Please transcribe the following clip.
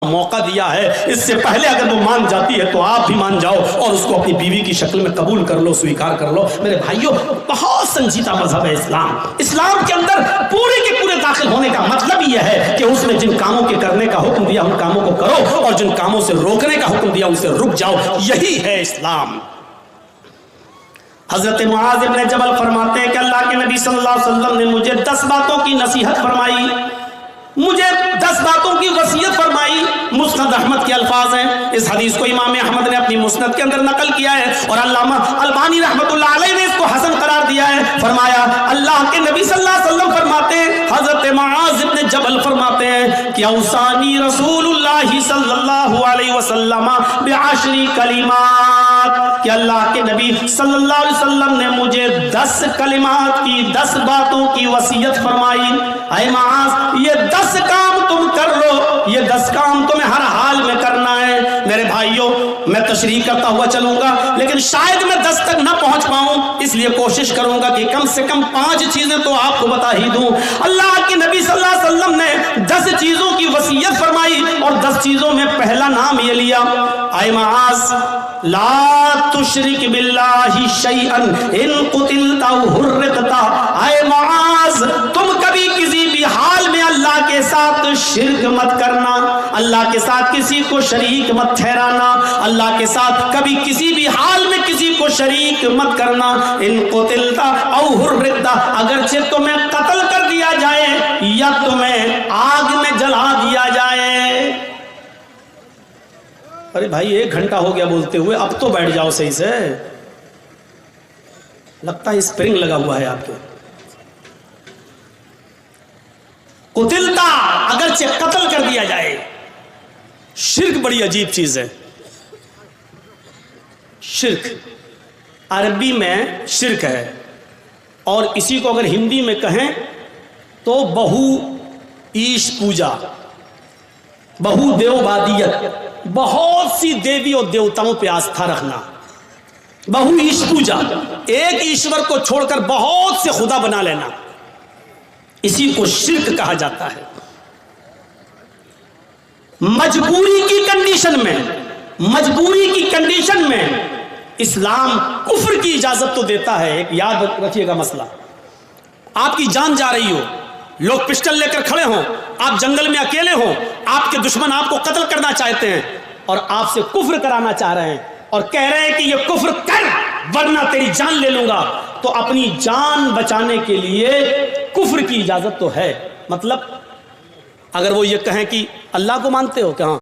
موقع دیا ہے، اس سے پہلے اگر وہ مان جاتی ہے تو آپ بھی مان جاؤ اور اس کو اپنی بیوی کی شکل میں قبول کر لو، سویکار کر لو۔ میرے بھائیوں، بہت سنجیدہ مذہب ہے اسلام۔ اسلام کے اندر پورے کے پورے داخل ہونے کا مطلب یہ ہے کہ اس نے جن کاموں کے کرنے کا حکم دیا ان کاموں کو کرو، اور جن کاموں سے روکنے کا حکم دیا ان سے رک جاؤ۔ یہی ہے اسلام۔ حضرت معاذ ابن جبل فرماتے ہیں کہ اللہ کے نبی صلی اللہ علیہ وسلم نے مجھے 10 باتوں کی نصیحت فرمائی، مجھے 10 باتوں کی وصیت فرمائی۔ مسند احمد کے الفاظ ہیں، اس حدیث کو امام احمد نے اپنی مسند کے اندر نقل کیا ہے اور علامہ البانی رحمۃ اللہ علیہ نے اس کو حسن قرار دیا ہے۔ فرمایا اللہ کے نبی صلی اللہ علیہ وسلم فرماتے ہیں، حضرت معاذ ابن جبل فرماتے ہیں کہ اوصانی رسول اللہ صلی اللہ علیہ وسلم بعشر کلمات، کہ اللہ کے نبی صلی اللہ علیہ وسلم نے مجھے 10 کلمات کی، 10 باتوں کی وصیت فرمائی۔ اے معاذ، یہ 10 کام تم کر لو، یہ 10 کام تمہیں ہر حال میں کرنا ہے۔ میرے بھائیوں، میں تشریح کرتا ہوا چلوں گا لیکن شاید میں 10 تک نہ پہنچ پاؤں، اس لیے کوشش کروں گا کہ کم سے کم 5 چیزیں تو آپ کو بتا ہی دوں۔ اللہ کے نبی صلی اللہ علیہ وسلم نے 10 چیزوں کی وصیت فرمائی اور 10 چیزوں میں پہلا نام یہ لیا، اے معاذ لا تشرک باللہ شیئا ان قتلت او حرقت۔ اے معاذ، تم کبھی کسی بھی حال میں اللہ کے ساتھ شرک مت کرنا، اللہ کے ساتھ کسی کو شریک مت ٹھہرانا، اللہ کے ساتھ کبھی کسی بھی حال میں کسی کو شریک مت کرنا۔ ان قتلت او حرقت، اگرچہ تمہیں قتل کر دیا جائے یا تمہیں آگ میں جلا دیا جائے۔ ارے بھائی 1 گھنٹہ ہو گیا بولتے ہوئے، اب تو بیٹھ جاؤ صحیح سے، لگتا ہے اسپرنگ لگا ہوا ہے آپ کے۔ قتلتا، اگرچہ قتل کر دیا جائے۔ شرک بڑی عجیب چیز ہے۔ شرک عربی میں شرک ہے، اور اسی کو اگر ہندی میں کہیں تو بہو ایش پوجا، بہو دیوبادیت، بہت سی دیوی اور دیوتاؤں پہ آستھا رکھنا، بہو ایش پوجا، ایک ایشور کو چھوڑ کر بہت سے خدا بنا لینا، اسی کو شرک کہا جاتا ہے۔ مجبوری کی کنڈیشن میں اسلام کفر کی اجازت تو دیتا ہے۔ ایک یاد رکھیے گا مسئلہ، آپ کی جان جا رہی ہو، لوگ پسٹل لے کر کھڑے ہوں، آپ جنگل میں اکیلے ہوں، آپ کے دشمن آپ کو قتل کرنا چاہتے ہیں اور آپ سے کفر کرانا چاہ رہے ہیں اور کہہ رہے ہیں کہ یہ کفر کر ورنہ تیری جان لے لوں گا، تو اپنی جان بچانے کے لیے کفر کی اجازت تو ہے۔ مطلب اگر وہ یہ کہیں کہ اللہ کو مانتے ہو کہ ہاں